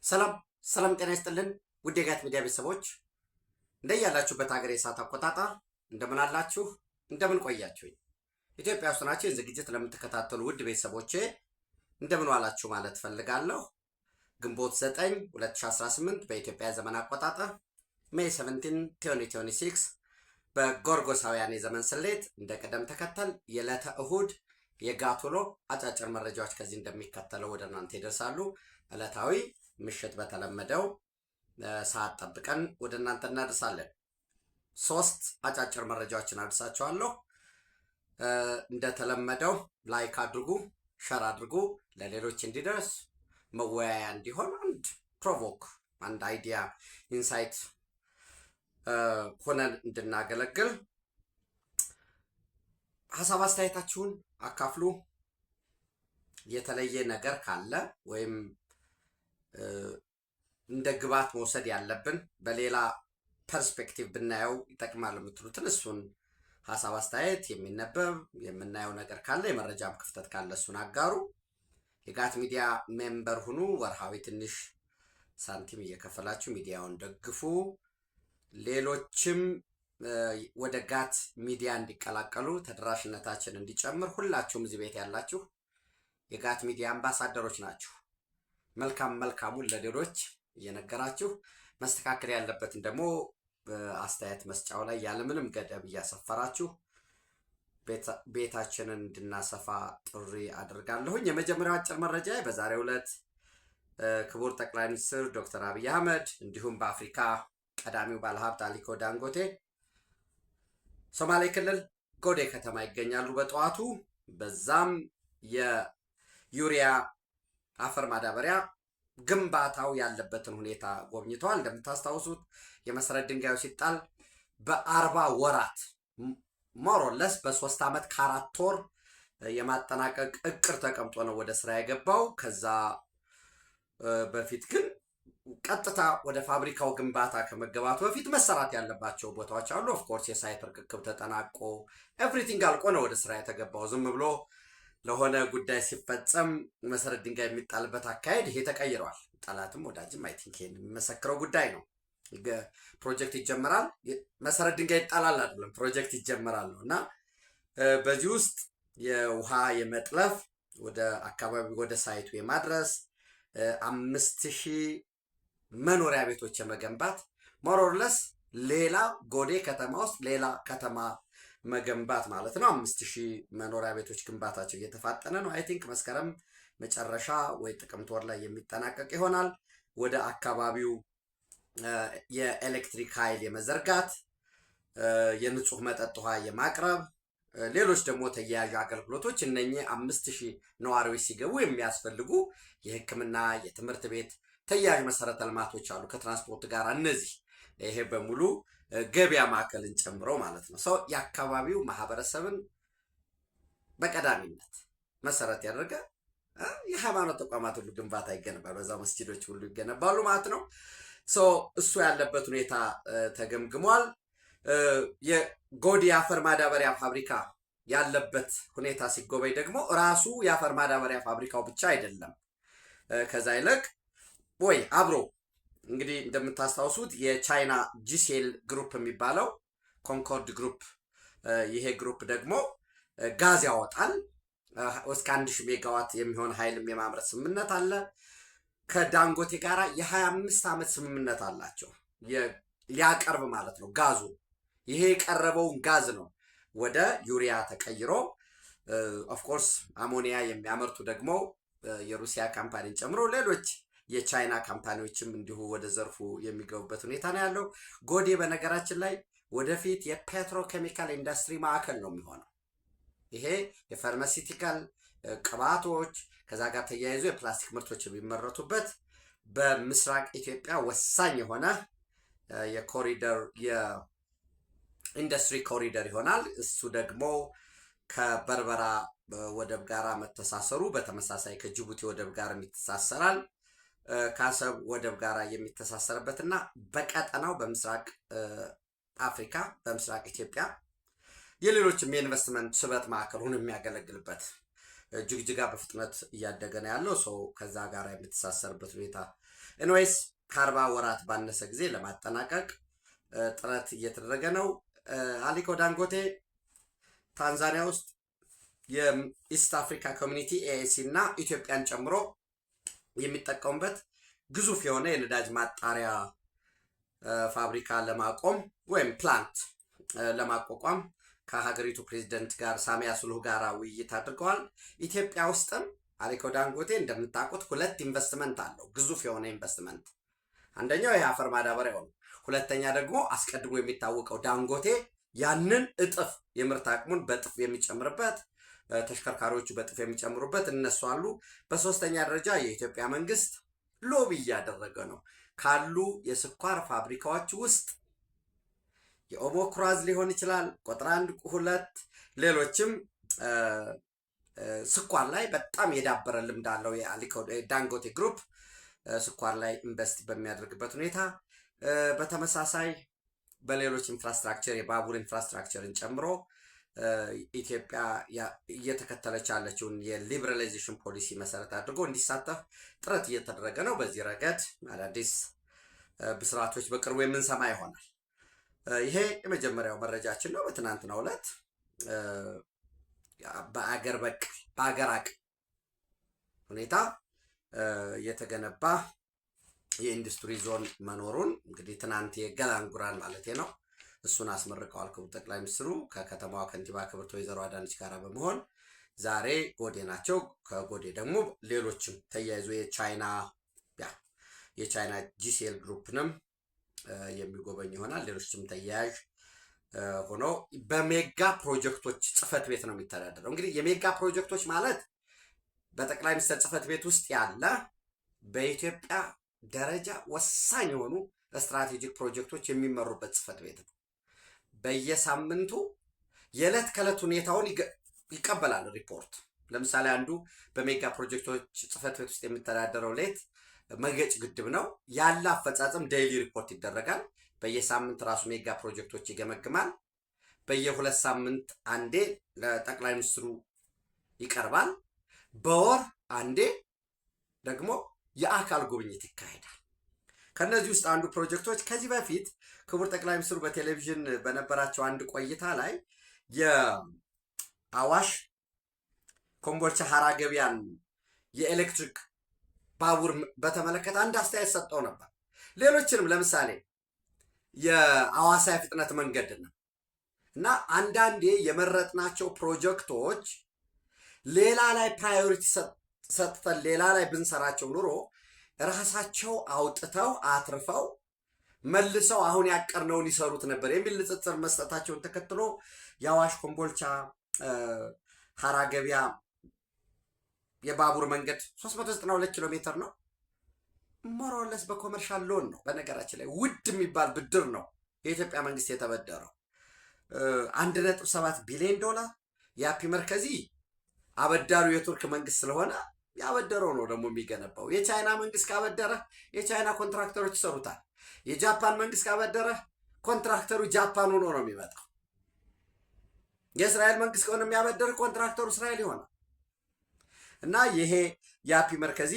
ሰላም ሰላም፣ ጤና ይስጥልን ውድ የጋት ሚዲያ ቤተሰቦች እንደያላችሁበት ሀገር የሰዓት አቆጣጠር እንደምን አላችሁ? እንደምን ቆያችሁኝ? ኢትዮጵያ ውስጥ ናችሁ ዝግጅት ለምትከታተሉ ውድ ቤተሰቦቼ እንደምን ዋላችሁ ማለት ፈልጋለሁ። ግንቦት 9 2018 በኢትዮጵያ ዘመን አቆጣጠር ሜይ 17 2026 በጎርጎሳውያን የዘመን ስሌት እንደ ቅደም ተከተል የዕለተ እሁድ የጋት ውሎ አጫጭር መረጃዎች ከዚህ እንደሚከተለው ወደ እናንተ ይደርሳሉ። ዕለታዊ ምሽት በተለመደው ሰዓት ጠብቀን ወደ እናንተ እናደርሳለን። 3 አጫጭር መረጃዎችን አድርሳችኋለሁ። እንደተለመደው ላይክ አድርጉ፣ ሸር አድርጉ፣ ለሌሎች እንዲደርስ መወያያ እንዲሆን አንድ አይዲያ ኢንሳይት ሆነን እንድናገለግል ሀሳብ አስተያየታችሁን አካፍሉ። የተለየ ነገር ካለ ወይም እንደ ግብዓት መውሰድ ያለብን በሌላ ፐርስፔክቲቭ ብናየው ይጠቅማል የምትሉትን እሱን ሀሳብ አስተያየት የሚነበብ የምናየው ነገር ካለ የመረጃም ክፍተት ካለ እሱን አጋሩ። የጋት ሚዲያ ሜምበር ሁኑ። ወርሃዊ ትንሽ ሳንቲም እየከፈላችሁ ሚዲያውን ደግፉ። ሌሎችም ወደ ጋት ሚዲያ እንዲቀላቀሉ ተደራሽነታችን እንዲጨምር ሁላችሁም እዚህ ቤት ያላችሁ የጋት ሚዲያ አምባሳደሮች ናችሁ። መልካሙን ለሌሎች እየነገራችሁ መስተካከል ያለበትን ደግሞ በአስተያየት መስጫው ላይ ያለምንም ገደብ እያሰፈራችሁ ቤታችንን እንድናሰፋ ጥሪ አድርጋለሁኝ። የመጀመሪያው አጭር መረጃ በዛሬው ዕለት ክቡር ጠቅላይ ሚኒስትር ዶክተር አብይ አህመድ እንዲሁም በአፍሪካ ቀዳሚው ባለሀብት አሊኮ ዳንጎቴ ሶማሌ ክልል ጎዴ ከተማ ይገኛሉ በጠዋቱ። በዛም የዩሪያ አፈር ማዳበሪያ ግንባታው ያለበትን ሁኔታ ጎብኝተዋል። እንደምታስታውሱት የመሰረት ድንጋዩ ሲጣል በ40 ወራት ሞሮለስ በ3 ዓመት ከ4 ወር የማጠናቀቅ እቅድ ተቀምጦ ነው ወደ ስራ የገባው። ከዛ በፊት ግን ቀጥታ ወደ ፋብሪካው ግንባታ ከመገባቱ በፊት መሰራት ያለባቸው ቦታዎች አሉ። ኦፍኮርስ የሳይት ርክክብ ተጠናቆ ኤቭሪቲንግ አልቆ ነው ወደ ስራ የተገባው። ዝም ብሎ ለሆነ ጉዳይ ሲፈጸም መሰረት ድንጋይ የሚጣልበት አካሄድ ይሄ ተቀይሯል። ጠላትም ወዳጅም አይ ቲንክ ይሄን የሚመሰክረው ጉዳይ ነው። ፕሮጀክት ይጀምራል፣ መሰረት ድንጋይ ይጣላል አይደለም፣ ፕሮጀክት ይጀምራል ነው እና በዚህ ውስጥ የውሃ የመጥለፍ ወደ አካባቢ ወደ ሳይቱ የማድረስ 5000 መኖሪያ ቤቶች የመገንባት ሞሮርለስ ሌላ ጎዴ ከተማ ውስጥ ሌላ ከተማ መገንባት ማለት ነው። 5000 መኖሪያ ቤቶች ግንባታቸው እየተፋጠነ ነው። አይ ቲንክ መስከረም መጨረሻ ወይ ጥቅምት ወር ላይ የሚጠናቀቅ ይሆናል። ወደ አካባቢው የኤሌክትሪክ ኃይል የመዘርጋት የንጹህ መጠጥ ውሃ የማቅረብ ሌሎች ደግሞ ተያያዥ አገልግሎቶች እነኚህ 5000 ነዋሪዎች ሲገቡ የሚያስፈልጉ የሕክምና የትምህርት ቤት ተያያዥ መሰረተ ልማቶች አሉ ከትራንስፖርት ጋር። እነዚህ ይሄ በሙሉ ገበያ ማዕከልን ጨምሮ ማለት ነው። ሰው የአካባቢው ማህበረሰብን በቀዳሚነት መሰረት ያደረገ የሃይማኖት ተቋማት ሁሉ ግንባታ ይገነባል። በዛ መስጂዶች ሁሉ ይገነባሉ ማለት ነው። እሱ ያለበት ሁኔታ ተገምግሟል። የጎዴ የአፈር ማዳበሪያ ፋብሪካ ያለበት ሁኔታ ሲጎበኝ ደግሞ ራሱ የአፈር ማዳበሪያ ፋብሪካው ብቻ አይደለም። ከዛ ይልቅ አብሮ እንግዲህ እንደምታስታውሱት የቻይና ጂሴል ግሩፕ የሚባለው ኮንኮርድ ግሩፕ፣ ይሄ ግሩፕ ደግሞ ጋዝ ያወጣል። እስከ 1000 ሜጋዋት የሚሆን ኃይልም የማምረት ስምምነት አለ። ከዳንጎቴ ጋራ የ25 ዓመት ስምምነት አላቸው ሊያቀርብ ማለት ነው ጋዙ። ይሄ የቀረበውን ጋዝ ነው ወደ ዩሪያ ተቀይሮ ኦፍኮርስ አሞኒያ የሚያመርቱ ደግሞ የሩሲያ ካምፓኒን ጨምሮ ሌሎች የቻይና ካምፓኒዎችም እንዲሁ ወደ ዘርፉ የሚገቡበት ሁኔታ ነው ያለው። ጎዴ በነገራችን ላይ ወደፊት የፔትሮኬሚካል ኢንዱስትሪ ማዕከል ነው የሚሆነው። ይሄ የፋርማሲቲካል ቅባቶች ከዛ ጋር ተያይዞ የፕላስቲክ ምርቶች የሚመረቱበት በምስራቅ ኢትዮጵያ ወሳኝ የሆነ የኮሪደር የኢንዱስትሪ ኮሪደር ይሆናል። እሱ ደግሞ ከበርበራ ወደብ ጋር መተሳሰሩ በተመሳሳይ ከጅቡቲ ወደብ ጋር ይተሳሰራል። ከአሰብ ወደብ ጋር የሚተሳሰርበትና በቀጠናው በምስራቅ አፍሪካ በምስራቅ ኢትዮጵያ የሌሎችም የኢንቨስትመንት ስበት ማዕከል ሆኖ የሚያገለግልበት ጅግጅጋ በፍጥነት እያደገ ነው ያለው። ከዛ ጋር የሚተሳሰርበት ሁኔታ ኤንዌይስ ከ40 ወራት ባነሰ ጊዜ ለማጠናቀቅ ጥረት እየተደረገ ነው። አሊኮ ዳንጎቴ ታንዛኒያ ውስጥ የኢስት አፍሪካ ኮሚኒቲ ኤኤሲ እና ኢትዮጵያን ጨምሮ የሚጠቀሙበት ግዙፍ የሆነ የነዳጅ ማጣሪያ ፋብሪካ ለማቆም ወይም ፕላንት ለማቋቋም ከሀገሪቱ ፕሬዚደንት ጋር ሳሚያ ሱሉሁ ጋር ውይይት አድርገዋል። ኢትዮጵያ ውስጥም አሊኮ ዳንጎቴ እንደምታውቁት 2 ኢንቨስትመንት አለው፣ ግዙፍ የሆነ ኢንቨስትመንት። አንደኛው የአፈር ማዳበሪያ ነው። ሁለተኛ ደግሞ አስቀድሞ የሚታወቀው ዳንጎቴ ያንን እጥፍ የምርት አቅሙን በጥፍ የሚጨምርበት፣ ተሽከርካሪዎቹ በጥፍ የሚጨምሩበት እነሱ አሉ። በሶስተኛ ደረጃ የኢትዮጵያ መንግስት ሎቢ እያደረገ ነው። ካሉ የስኳር ፋብሪካዎች ውስጥ የኦሞ ኩራዝ ሊሆን ይችላል፣ ቁጥር 1 2 ሌሎችም ስኳር ላይ በጣም የዳበረ ልምድ አለው የአሊኮ ዳንጎቴ ግሩፕ ስኳር ላይ ኢንቨስት በሚያደርግበት ሁኔታ፣ በተመሳሳይ በሌሎች ኢንፍራስትራክቸር የባቡር ኢንፍራስትራክቸርን ጨምሮ ኢትዮጵያ እየተከተለች ያለችውን የሊበራላይዜሽን ፖሊሲ መሰረት አድርጎ እንዲሳተፍ ጥረት እየተደረገ ነው። በዚህ ረገድ አዳዲስ ብስራቶች በቅርቡ የምንሰማ ይሆናል። ይሄ የመጀመሪያው መረጃችን ነው። በትናንትናው ዕለት በአገር አቅ ሁኔታ የተገነባ የኢንዱስትሪ ዞን መኖሩን እንግዲህ ትናንት የገላንጉራን ማለት ነው እሱን አስመርቀዋል ክቡር ጠቅላይ ሚኒስትሩ ከከተማዋ ከንቲባ ክብርት ወይዘሮ አዳነች ጋር በመሆን ዛሬ ጎዴ ናቸው። ከጎዴ ደግሞ ሌሎችም ተያይዞ የቻይና ጂሲኤል ግሩፕንም የሚጎበኝ ይሆናል። ሌሎችም ተያያዥ ሆኖ በሜጋ ፕሮጀክቶች ጽህፈት ቤት ነው የሚተዳደረው። እንግዲህ የሜጋ ፕሮጀክቶች ማለት በጠቅላይ ሚኒስትር ጽህፈት ቤት ውስጥ ያለ በኢትዮጵያ ደረጃ ወሳኝ የሆኑ ስትራቴጂክ ፕሮጀክቶች የሚመሩበት ጽህፈት ቤት ነው። በየሳምንቱ የዕለት ከዕለት ሁኔታውን ይቀበላል ሪፖርት። ለምሳሌ አንዱ በሜጋ ፕሮጀክቶች ጽህፈት ቤት ውስጥ የሚተዳደረው ሌት መገጭ ግድብ ነው። ያለ አፈጻጸም ዴይሊ ሪፖርት ይደረጋል። በየሳምንት ራሱ ሜጋ ፕሮጀክቶች ይገመግማል። በየ2 ሳምንት አንዴ ለጠቅላይ ሚኒስትሩ ይቀርባል። በወር አንዴ ደግሞ የአካል ጉብኝት ይካሄዳል። ከነዚህ ውስጥ አንዱ ፕሮጀክቶች ከዚህ በፊት ክቡር ጠቅላይ ሚኒስትሩ በቴሌቪዥን በነበራቸው አንድ ቆይታ ላይ የአዋሽ ኮምቦልቻ ሀራ ገበያን የኤሌክትሪክ ባቡር በተመለከተ አንድ አስተያየት ሰጠው ነበር። ሌሎችንም ለምሳሌ የአዋሳ የፍጥነት መንገድ ነው እና አንዳንዴ የመረጥናቸው ፕሮጀክቶች ሌላ ላይ ፕራዮሪቲ ሰጥተን ሌላ ላይ ብንሰራቸው ኑሮ ራሳቸው አውጥተው አትርፈው መልሰው አሁን ያቀርነውን ይሰሩት ነበር የሚል ንጽጽር መስጠታቸውን ተከትሎ የአዋሽ ኮምቦልቻ ሀራ ገበያ የባቡር መንገድ 392 ኪሎ ሜትር ነው። ሞሮለስ በኮመርሻል ሎን ነው። በነገራችን ላይ ውድ የሚባል ብድር ነው የኢትዮጵያ መንግስት የተበደረው 1.7 ቢሊዮን ዶላር። የአፒ መርከዚ አበዳሪው የቱርክ መንግስት ስለሆነ ያበደረው ነው ደግሞ የሚገነባው። የቻይና መንግስት ካበደረ የቻይና ኮንትራክተሮች ይሰሩታል። የጃፓን መንግስት ካበደረ ኮንትራክተሩ ጃፓን ሆኖ ነው የሚመጣው። የእስራኤል መንግስት ከሆነ የሚያበደር ኮንትራክተሩ እስራኤል ይሆናል። እና ይሄ የአፒ መርከዚ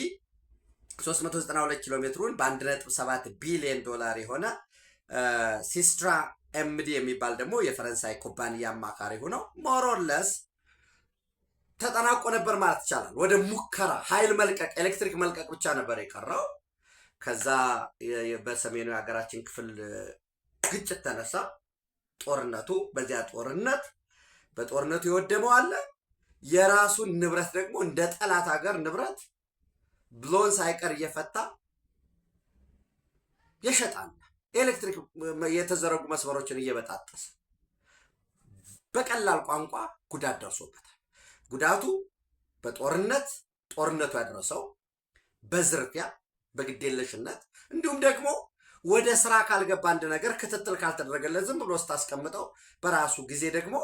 392 ኪሎ ሜትሩን በ1.7 ቢሊዮን ዶላር የሆነ ሲስትራ ኤምዲ የሚባል ደግሞ የፈረንሳይ ኩባንያ አማካሪ ሆነው ሞሮለስ ተጠናቆ ነበር ማለት ይቻላል። ወደ ሙከራ ኃይል መልቀቅ ኤሌክትሪክ መልቀቅ ብቻ ነበር የቀረው። ከዛ በሰሜኑ የሀገራችን ክፍል ግጭት ተነሳ፣ ጦርነቱ። በዚያ በጦርነቱ የወደመው አለ። የራሱን ንብረት ደግሞ እንደ ጠላት ሀገር ንብረት ብሎን ሳይቀር እየፈታ የሸጣል። ኤሌክትሪክ የተዘረጉ መስመሮችን እየበጣጠሰ በቀላል ቋንቋ ጉዳት ደርሶበታል። ጉዳቱ ጦርነቱ ያደረሰው በዝርፊያ በግዴለሽነት እንዲሁም ደግሞ ወደ ስራ ካልገባ አንድ ነገር ክትትል ካልተደረገለት ዝም ብሎ ስታስቀምጠው በራሱ ጊዜ ደግሞ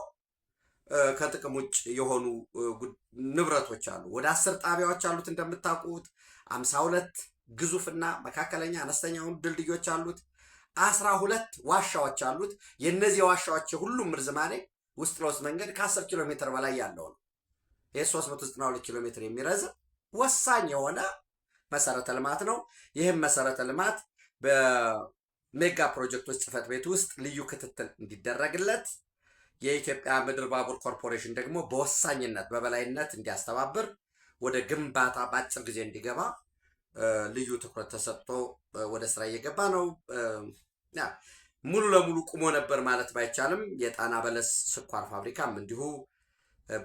ከጥቅም ውጭ የሆኑ ንብረቶች አሉ። ወደ 10 ጣቢያዎች አሉት እንደምታውቁት። 52 ግዙፍና መካከለኛ አነስተኛ ድልድዮች አሉት። 12 ዋሻዎች አሉት። የነዚህ ዋሻዎች ሁሉም ርዝማኔ ውስጥ ለውስጥ መንገድ ከ10 ኪሎ ሜትር በላይ ያለው ነው። ይህ 392 ኪሎ ሜትር የሚረዝም ወሳኝ የሆነ መሰረተ ልማት ነው። ይህም መሰረተ ልማት በሜጋ ፕሮጀክቶች ጽህፈት ቤት ውስጥ ልዩ ክትትል እንዲደረግለት የኢትዮጵያ ምድር ባቡር ኮርፖሬሽን ደግሞ በወሳኝነት በበላይነት እንዲያስተባብር ወደ ግንባታ በአጭር ጊዜ እንዲገባ ልዩ ትኩረት ተሰጥቶ ወደ ስራ እየገባ ነው። ሙሉ ለሙሉ ቁሞ ነበር ማለት ባይቻልም የጣና በለስ ስኳር ፋብሪካም እንዲሁ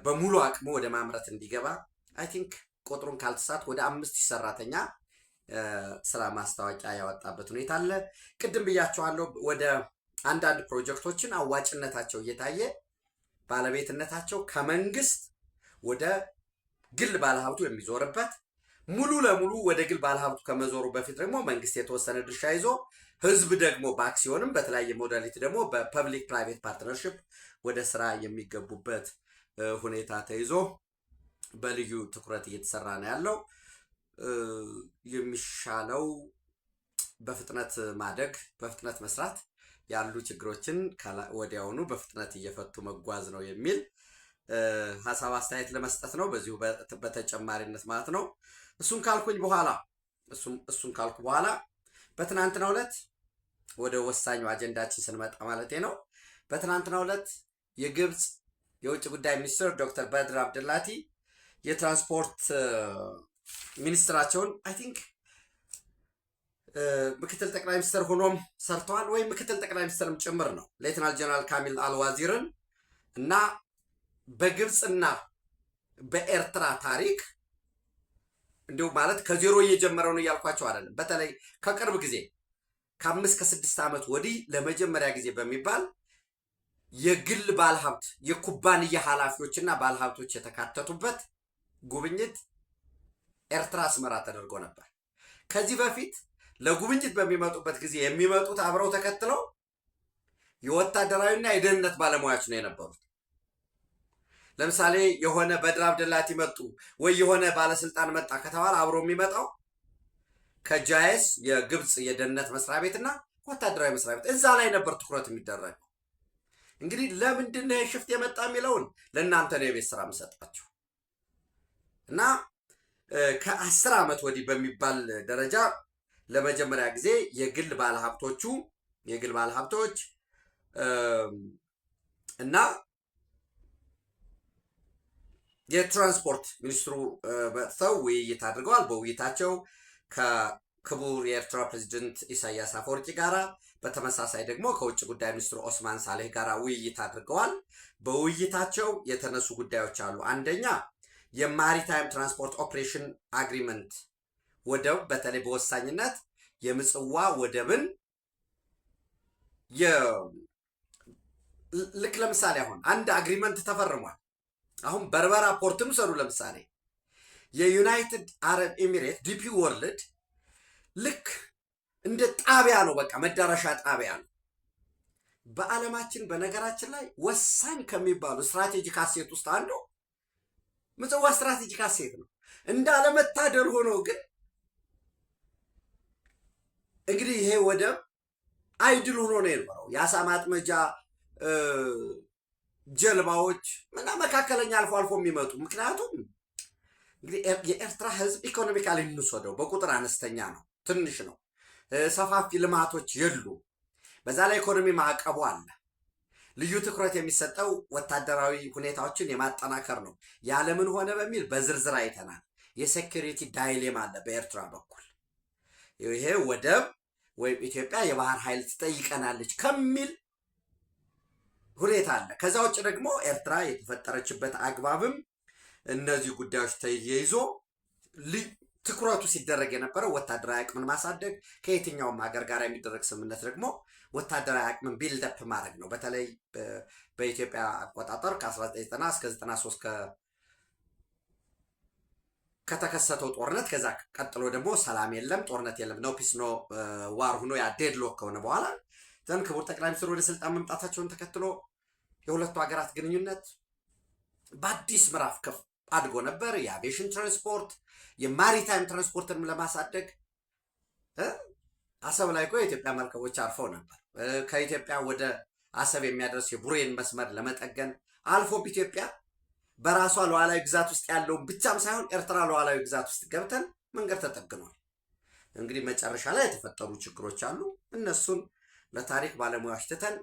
በሙሉ አቅሙ ወደ ማምረት እንዲገባ አይ ቲንክ ቁጥሩን ካልተሳት ወደ 5000 ሰራተኛ ስራ ማስታወቂያ ያወጣበት ሁኔታ አለ። ቅድም ብያቸዋለሁ። ወደ አንዳንድ ፕሮጀክቶችን አዋጭነታቸው እየታየ ባለቤትነታቸው ከመንግስት ወደ ግል ባለሀብቱ የሚዞርበት ሙሉ ለሙሉ ወደ ግል ባለሀብቱ ከመዞሩ በፊት ደግሞ መንግስት የተወሰነ ድርሻ ይዞ ህዝብ ደግሞ በአክሲዮንም በተለያየ ሞዳሊቲ ደግሞ በፐብሊክ ፕራይቬት ፓርትነርሽፕ ወደ ስራ የሚገቡበት ሁኔታ ተይዞ በልዩ ትኩረት እየተሰራ ነው ያለው። የሚሻለው በፍጥነት ማደግ፣ በፍጥነት መስራት፣ ያሉ ችግሮችን ወዲያውኑ በፍጥነት እየፈቱ መጓዝ ነው የሚል ሀሳብ አስተያየት ለመስጠት ነው። በዚሁ በተጨማሪነት ማለት ነው። እሱን ካልኩ በኋላ በትናንትናው ዕለት ወደ ወሳኙ አጀንዳችን ስንመጣ ማለት ነው። በትናንትናው ዕለት የግብፅ የውጭ ጉዳይ ሚኒስትር ዶክተር በድር አብደላቲ የትራንስፖርት ሚኒስትራቸውን አይ ቲንክ ምክትል ጠቅላይ ሚኒስትር ሆኖም ሰርተዋል፣ ወይም ምክትል ጠቅላይ ሚኒስትርም ጭምር ነው። ሌተናል ጀነራል ካሚል አልዋዚርን እና በግብፅና በኤርትራ ታሪክ እንዲሁ ማለት ከዜሮ እየጀመረው ነው እያልኳቸው አይደለም። በተለይ ከቅርብ ጊዜ ከ5 ከ6 ዓመት ወዲህ ለመጀመሪያ ጊዜ በሚባል የግል ባለሀብት የኩባንያ ኃላፊዎችና ባለሀብቶች የተካተቱበት ጉብኝት ኤርትራ አስመራ ተደርጎ ነበር። ከዚህ በፊት ለጉብኝት በሚመጡበት ጊዜ የሚመጡት አብረው ተከትለው የወታደራዊና የደህንነት ባለሙያዎች ነው የነበሩት። ለምሳሌ የሆነ በድር አብደላቲ መጡ ወይ የሆነ ባለስልጣን መጣ ከተባለ አብሮ የሚመጣው ከጃይስ የግብፅ የደህንነት መስሪያ ቤትና ወታደራዊ መስሪያ ቤት እዛ ላይ ነበር ትኩረት የሚደረገው። እንግዲህ ለምንድን ነው ሽፍት የመጣ የሚለውን ለእናንተ ነው የቤት ስራ የምሰጣችሁ እና ከ10 ዓመት ወዲህ በሚባል ደረጃ ለመጀመሪያ ጊዜ የግል ባለሀብቶች እና የትራንስፖርት ሚኒስትሩ መጥተው ውይይት አድርገዋል። በውይይታቸው ከክቡር የኤርትራ ፕሬዚደንት ኢሳያስ አፈወርቂ ጋራ በተመሳሳይ ደግሞ ከውጭ ጉዳይ ሚኒስትሩ ኦስማን ሳሌህ ጋራ ውይይት አድርገዋል። በውይይታቸው የተነሱ ጉዳዮች አሉ። አንደኛ የማሪታይም ትራንስፖርት ኦፕሬሽን አግሪመንት ወደብ፣ በተለይ በወሳኝነት የምጽዋ ወደብን ልክ ለምሳሌ አሁን አንድ አግሪመንት ተፈርሟል። አሁን በርበራ ፖርትም ሰሩ። ለምሳሌ የዩናይትድ አረብ ኤሚሬት ዲፒ ወርልድ ልክ እንደ ጣቢያ ነው፣ በቃ መዳረሻ ጣቢያ ነው። በዓለማችን በነገራችን ላይ ወሳኝ ከሚባሉ ስትራቴጂክ አሴት ውስጥ አንዱ ምጽዋ ስትራቴጂክ አሴት ነው። እንዳለመታደር ሆኖ ግን እንግዲህ ይሄ ወደብ አይድል ሆኖ ነው የነበረው። የአሳ ማጥመጃ ጀልባዎች እና መካከለኛ አልፎ አልፎ የሚመጡ ምክንያቱም እንግዲህ የኤርትራ ሕዝብ ኢኮኖሚካሊ እንወስደው በቁጥር አነስተኛ ነው፣ ትንሽ ነው። ሰፋፊ ልማቶች የሉ። በዛ ላይ ኢኮኖሚ ማዕቀቡ አለ። ልዩ ትኩረት የሚሰጠው ወታደራዊ ሁኔታዎችን የማጠናከር ነው። ያለምን ሆነ በሚል በዝርዝር አይተናል። የሴኩሪቲ ዳይሌማ አለ በኤርትራ በኩል። ይሄ ወደብ ወይም ኢትዮጵያ የባህር ኃይል ትጠይቀናለች ከሚል ሁኔታ አለ። ከዛ ውጭ ደግሞ ኤርትራ የተፈጠረችበት አግባብም እነዚህ ጉዳዮች ተያይዞ ትኩረቱ ሲደረግ የነበረው ወታደራዊ አቅምን ማሳደግ፣ ከየትኛውም ሀገር ጋር የሚደረግ ስምምነት ደግሞ ወታደራዊ አቅምን ቢልደፕ ማድረግ ነው። በተለይ በኢትዮጵያ አቆጣጠር ከ1990 እስከ 93 ከተከሰተው ጦርነት፣ ከዛ ቀጥሎ ደግሞ ሰላም የለም፣ ጦርነት የለም፣ ኖ ፒስ ኖ ዋር ሆኖ ያ ዴድሎክ ከሆነ በኋላ ዘን ክቡር ጠቅላይ ሚኒስትር ወደ ስልጣን መምጣታቸውን ተከትሎ የሁለቱ ሀገራት ግንኙነት በአዲስ ምዕራፍ ከፍ አድጎ ነበር። የአቪዬሽን ትራንስፖርት፣ የማሪታይም ትራንስፖርትን ለማሳደግ አሰብ ላይ እኮ የኢትዮጵያ መርከቦች አርፈው ነበር። ከኢትዮጵያ ወደ አሰብ የሚያደርስ የቡሬን መስመር ለመጠገን አልፎ ኢትዮጵያ በራሷ ሉዓላዊ ግዛት ውስጥ ያለውን ብቻም ሳይሆን ኤርትራ ሉዓላዊ ግዛት ውስጥ ገብተን መንገድ ተጠግኗል። እንግዲህ መጨረሻ ላይ የተፈጠሩ ችግሮች አሉ። እነሱን ለታሪክ ባለሙያዎች ትተን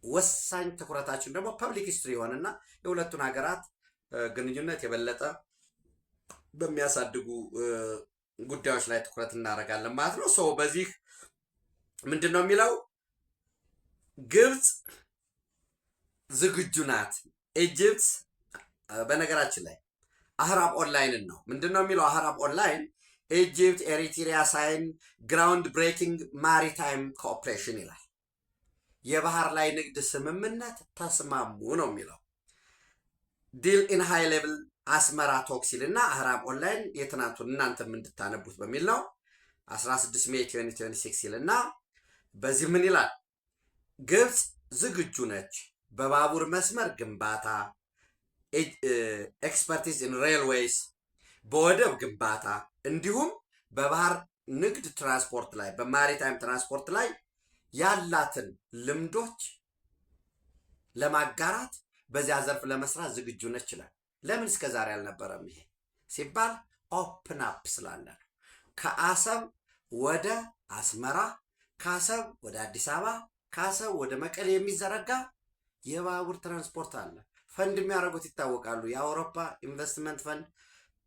ወሳኝ ትኩረታችን ደግሞ ፐብሊክ ሂስትሪ የሆነና የሁለቱን ሀገራት ግንኙነት የበለጠ በሚያሳድጉ ጉዳዮች ላይ ትኩረት እናደርጋለን ማለት ነው። ሶ በዚህ ምንድን ነው የሚለው ግብፅ ዝግጁ ናት። ኢጅፕት በነገራችን ላይ አህራብ ኦንላይንን ነው ምንድን ነው የሚለው አህራብ ኦንላይን ኢጅፕት ኤሪትሪያ ሳይን ግራውንድ ብሬኪንግ ማሪታይም ኮኦፕሬሽን ይላል። የባህር ላይ ንግድ ስምምነት ተስማሙ ነው የሚለው። ዲል ኢን ሃይ ሌቭል አስመራ ቶክሲል እና አህራብ ኦንላይን የትናንቱን እናንተም እንድታነቡት በሚል ነው 16 ሜይ 2026 ይል እና በዚህ ምን ይላል? ግብፅ ዝግጁ ነች በባቡር መስመር ግንባታ፣ ኤክስፐርቲዝ ኢን ሬልዌይስ፣ በወደብ ግንባታ እንዲሁም በባህር ንግድ ትራንስፖርት ላይ በማሪታይም ትራንስፖርት ላይ ያላትን ልምዶች ለማጋራት በዚያ ዘርፍ ለመስራት ዝግጁ ነች ይላል። ለምን እስከ ዛሬ አልነበረም ይሄ ሲባል ኦፕን አፕ ስላለ ነው። ከአሰብ ወደ አስመራ፣ ከአሰብ ወደ አዲስ አበባ፣ ከአሰብ ወደ መቀሌ የሚዘረጋ የባቡር ትራንስፖርት አለ። ፈንድ የሚያደርጉት ይታወቃሉ። የአውሮፓ ኢንቨስትመንት ፈንድ፣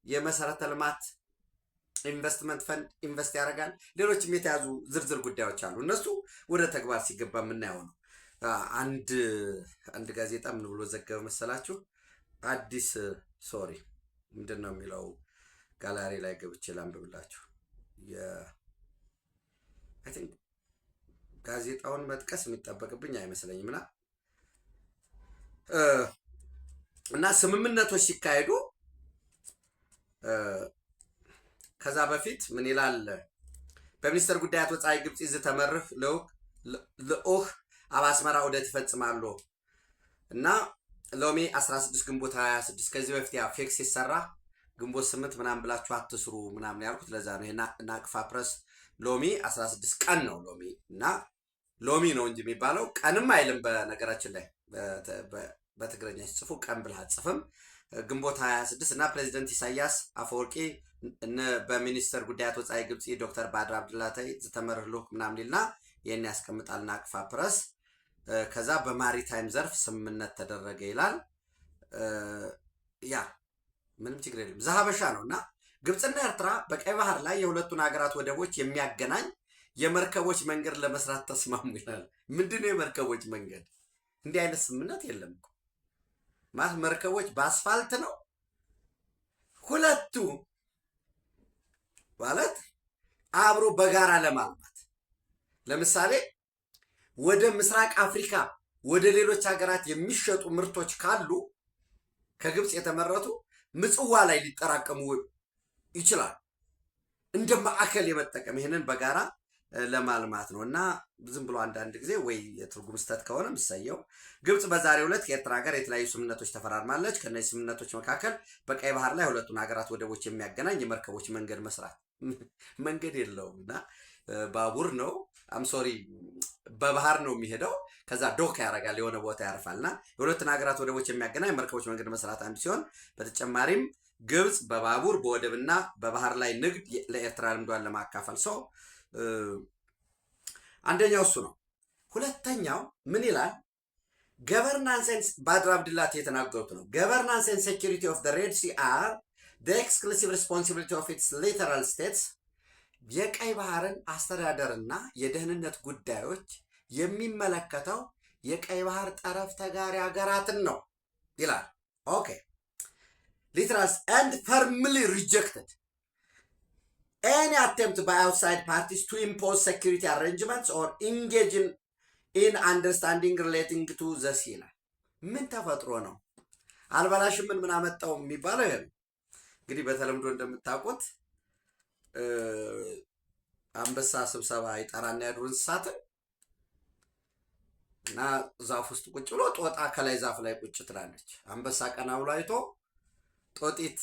የመሰረተ ልማት ኢንቨስትመንት ፈንድ ኢንቨስት ያደርጋል። ሌሎችም የተያዙ ዝርዝር ጉዳዮች አሉ። እነሱ ወደ ተግባር ሲገባ የምናየው ነው። አንድ ጋዜጣ ምን ብሎ ዘገበ መሰላችሁ? አዲስ ሶሪ ምንድን ነው የሚለው ጋላሪ ላይ ገብቼ ላንብብላችሁ። አይ ቲንክ ጋዜጣውን መጥቀስ የሚጠበቅብኝ አይመስለኝም እና ስምምነቶች ሲካሄዱ ከዛ በፊት ምን ይላል? በሚኒስትር ጉዳያት ወፃኢ ግብፅ ዝተመርህ ልኡኽ ኣብ አስመራ ዑደት ይፈጽማሉ እና ሎሚ 16 ግንቦት 26 ከዚህ በፊት ያ ፌክስ ሲሰራ ግንቦት 8 ምናምን ብላችሁ አትስሩ ምናምን ያልኩት ለዛ ነው። ይሄና ናቅፋ ፕረስ ሎሚ 16 ቀን ነው ሎሚ እና ሎሚ ነው እንጂ የሚባለው ቀንም አይልም። በነገራችን ላይ በትግረኛ ሲጽፉ ቀን ብለህ አትጽፍም። ግንቦት 26 እና ፕሬዚደንት ኢሳያስ አፈወርቂ በሚኒስትር ጉዳያት ወፃኢ ግብፅ ዶክተር ባድር አብዱላታይ ዝተመርህ ልኡኽ ምናምን ይልና ይሄን ያስቀምጣል ናቅፋ ፕረስ። ከዛ በማሪታይም ዘርፍ ስምምነት ተደረገ ይላል። ያ ምንም ችግር የለም ዘሀበሻ ነው እና ግብፅና ኤርትራ በቀይ ባህር ላይ የሁለቱን ሀገራት ወደቦች የሚያገናኝ የመርከቦች መንገድ ለመስራት ተስማሙ ይላል። ምንድነው የመርከቦች መንገድ? እንዲህ አይነት ስምምነት የለም እኮ ማለት መርከቦች በአስፋልት ነው። ሁለቱ ማለት አብሮ በጋራ ለማልማት ለምሳሌ ወደ ምስራቅ አፍሪካ ወደ ሌሎች ሀገራት የሚሸጡ ምርቶች ካሉ ከግብፅ የተመረቱ ምጽዋ ላይ ሊጠራቀሙ ይችላል። እንደ ማዕከል የመጠቀም ይሄንን በጋራ ለማልማት ነው እና ዝም ብሎ አንዳንድ ጊዜ ወይ የትርጉም ስህተት ከሆነ ምሳየው ግብፅ በዛሬው ዕለት ከኤርትራ ጋር የተለያዩ ስምምነቶች ተፈራርማለች። ከነዚህ ስምምነቶች መካከል በቀይ ባህር ላይ ሁለቱን ሀገራት ወደቦች የሚያገናኝ የመርከቦች መንገድ መስራት። መንገድ የለውም እና ባቡር ነው አምሶሪ በባህር ነው የሚሄደው። ከዛ ዶክ ያደርጋል የሆነ ቦታ ያርፋልና የሁለቱን ሀገራት ወደቦች የሚያገናኝ መርከቦች መንገድ መስራት አንዱ ሲሆን በተጨማሪም ግብፅ በባቡር በወደብና በባህር ላይ ንግድ ለኤርትራ ልምዷን ለማካፈል ሰው አንደኛው እሱ ነው። ሁለተኛው ምን ይላል? ገቨርናንስ ባድር አብዱላቲ የተናገሩት ነው። ገቨርናንስ ኤንድ ሴኩሪቲ ኦፍ ዘ ሬድ ሲ አር ዘ ኤክስክሉሲቭ ሪስፖንሲቢሊቲ ኦፍ ኢትስ ሊተራል ስቴትስ። የቀይ ባህርን አስተዳደርና የደህንነት ጉዳዮች የሚመለከተው የቀይ ባህር ጠረፍ ተጋሪ ሀገራትን ነው ይላል። ኦኬ ሊተራል ኤንድ ፈርምሊ ሪጀክትድ any attempt by outside parties to impose security arrangements or engage in understanding relating to the sea. ምን ተፈጥሮ ነው አልበላሽም ምን አመጣው የሚባለው? ይሄ እንግዲህ በተለምዶ እንደምታውቁት አንበሳ ስብሰባ ይጠራና ያድሩ እንስሳትን እና ዛፍ ውስጥ ቁጭ ብሎ ጦጣ ከላይ ዛፍ ላይ ቁጭ ትላለች። አንበሳ ቀና ብሎ አይቶ ጦጢት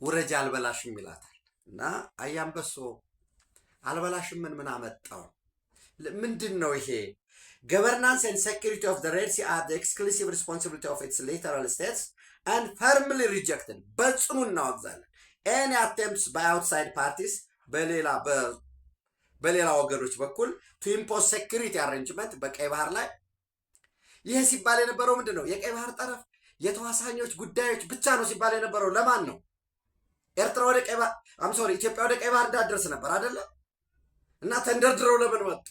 ውረጃ አልበላሽም ይላታል። እና አያንበሶ አልበላሽም ምን አመጣው? ምንድን ነው ይሄ? governance and security of the Red Sea are the exclusive responsibility of its littoral states and firmly rejected። በጽኑ እናወግዛለን። any attempts by outside parties በሌላ ወገኖች በኩል to impose security arrangement በቀይ ባህር ላይ ይሄ ሲባል የነበረው ምንድነው? የቀይ ባህር ጠረፍ የተዋሳኞች ጉዳዮች ብቻ ነው ሲባል የነበረው ለማን ነው? ኤርትራ ወደ ቀይ ባህር ኢትዮጵያ ወደ ቀይ ባህር እንዳትደርስ ነበር አይደለ? እና ተንደርድረው ለምን መጡ?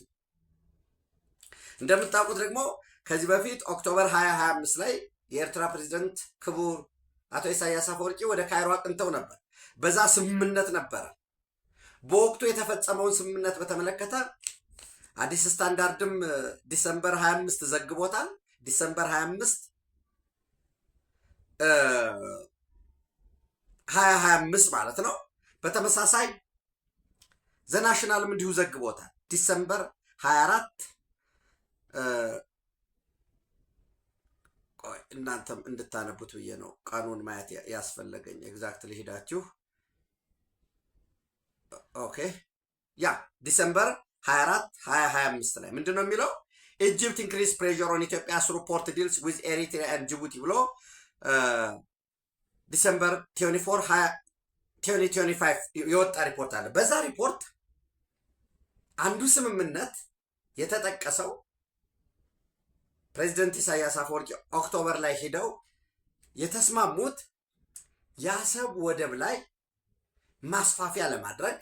እንደምታውቁት ደግሞ ከዚህ በፊት ኦክቶበር 2025 ላይ የኤርትራ ፕሬዝዳንት ክቡር አቶ ኢሳያስ አፈወርቂ ወደ ካይሮ አቅንተው ነበር። በዛ ስምምነት ነበረ። በወቅቱ የተፈጸመውን ስምምነት በተመለከተ አዲስ ስታንዳርድም ዲሰምበር 25 ዘግቦታል። ዲሰምበር 25 2025 ማለት ነው። በተመሳሳይ ዘናሽናልም እንዲሁ ዘግቦታል። ዲሰምበር 24 እናንተም እንድታነቡት ብዬ ነው ቀኑን ማየት ያስፈለገኝ። ኤግዛክትሊ ሄዳችሁ ኦኬ ያ ዲሰምበር 24 2025 ላይ ምንድነው የሚለው? ኢጂፕት ኢንክሪዝ ፕሬሸር ኦን ኢትዮጵያ ስሩ ፖርት ዲልስ ዊዝ ኤሪትሪያ ኤንድ ጅቡቲ ብሎ ዲሰምበር 24 2025 የወጣ ሪፖርት አለ። በዛ ሪፖርት አንዱ ስምምነት የተጠቀሰው ፕሬዚደንት ኢሳያስ አፈወርቂ ኦክቶበር ላይ ሄደው የተስማሙት የአሰብ ወደብ ላይ ማስፋፊያ ለማድረግ